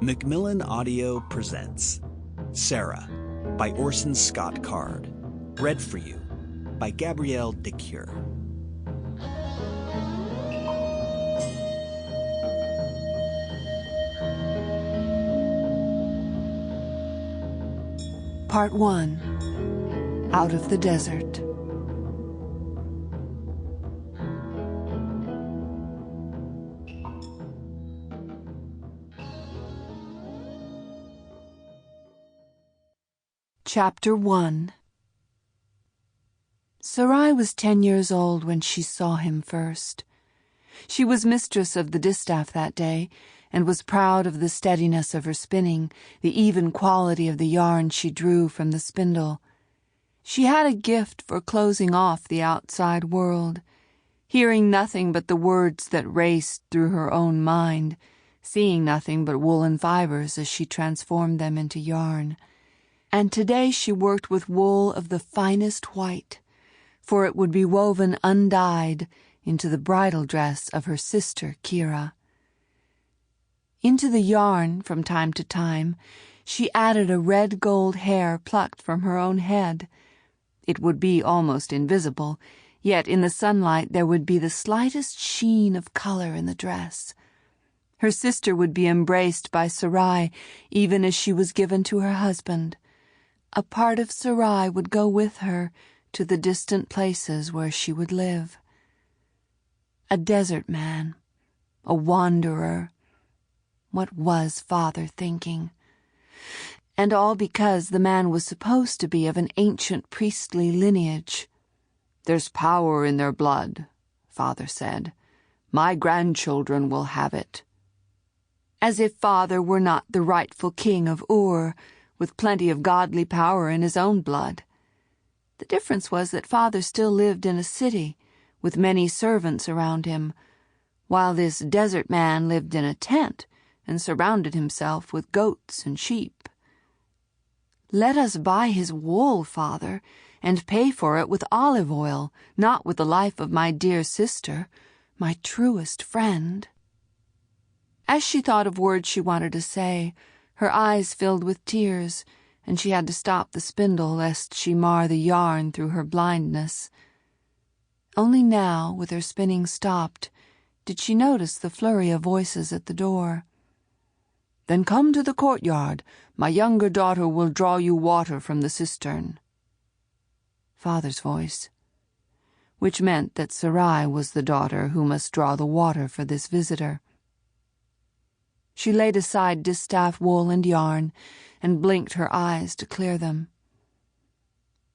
Macmillan Audio presents Sarai by Orson Scott Card. Read for you by Gabrielle de Cuir. Part 1. Out of the Desert. Chapter 1. Sarai was 10 years old when she saw him first. She was mistress of the distaff that day, and was proud of the steadiness of her spinning, the even quality of the yarn she drew from the spindle. She had a gift for closing off the outside world, hearing nothing but the words that raced through her own mind, seeing nothing but woolen fibers as she transformed them into yarn. And today she worked with wool of the finest white, for it would be woven undyed into the bridal dress of her sister Cuir. Into the yarn, from time to time, she added a red gold hair plucked from her own head. It would be almost invisible, yet in the sunlight there would be the slightest sheen of color in the dress. Her sister would be embraced by Sarai even as she was given to her husband. A part of Sarai would go with her to the distant places where she would live. A desert man, a wanderer. What was father thinking? And all because the man was supposed to be of an ancient priestly lineage. "There's power in their blood," father said. "My grandchildren will have it." As if father were not the rightful king of Ur, with plenty of godly power in his own blood. The difference was that father still lived in a city, with many servants around him, while this desert man lived in a tent and surrounded himself with goats and sheep. "Let us buy his wool, father, and pay for it with olive oil, not with the life of my dear sister, my truest friend." As she thought of words she wanted to say, her eyes filled with tears, and she had to stop the spindle lest she mar the yarn through her blindness. Only now, with her spinning stopped, did she notice the flurry of voices at the door. "Then come to the courtyard. My younger daughter will draw you water from the cistern." Father's voice, which meant that Sarai was the daughter who must draw the water for this visitor. She laid aside distaff wool and yarn, and blinked her eyes to clear them.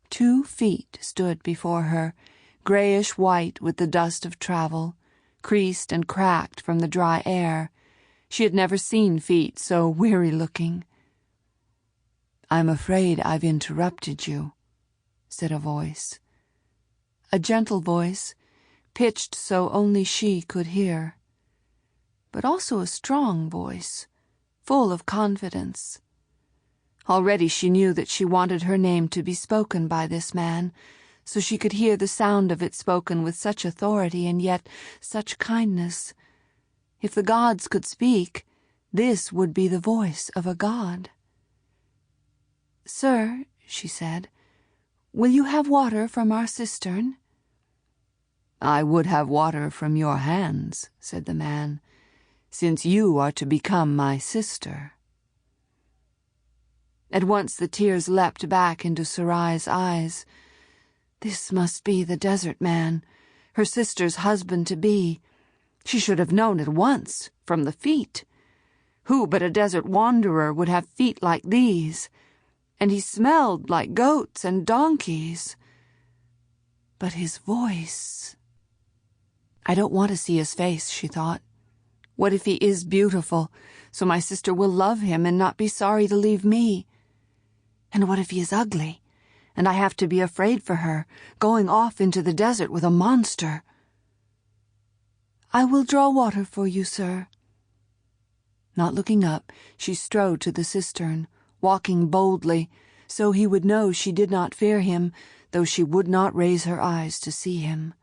2 feet stood before her, grayish-white with the dust of travel, creased and cracked from the dry air. She had never seen feet so weary-looking. "I'm afraid I've interrupted you," said a voice. A gentle voice, pitched so only she could hear. But also a strong voice, full of confidence. Already she knew that she wanted her name to be spoken by this man, so she could hear the sound of it spoken with such authority and yet such kindness. If the gods could speak, this would be the voice of a god. "Sir," she said, "will you have water from our cistern?" "I would have water from your hands," said the man, "since you are to become my sister." At once the tears leapt back into Sarai's eyes. This must be the desert man, her sister's husband-to-be. She should have known at once, from the feet. Who but a desert wanderer would have feet like these? And he smelled like goats and donkeys. But his voice... I don't want to see his face, she thought. What if he is beautiful, so my sister will love him and not be sorry to leave me? And what if he is ugly, and I have to be afraid for her, going off into the desert with a monster? "I will draw water for you, sir." Not looking up, she strode to the cistern, walking boldly, so he would know she did not fear him, though she would not raise her eyes to see him.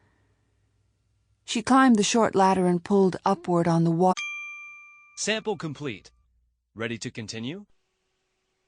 She climbed the short ladder and pulled upward on the water. Sample complete. Ready to continue?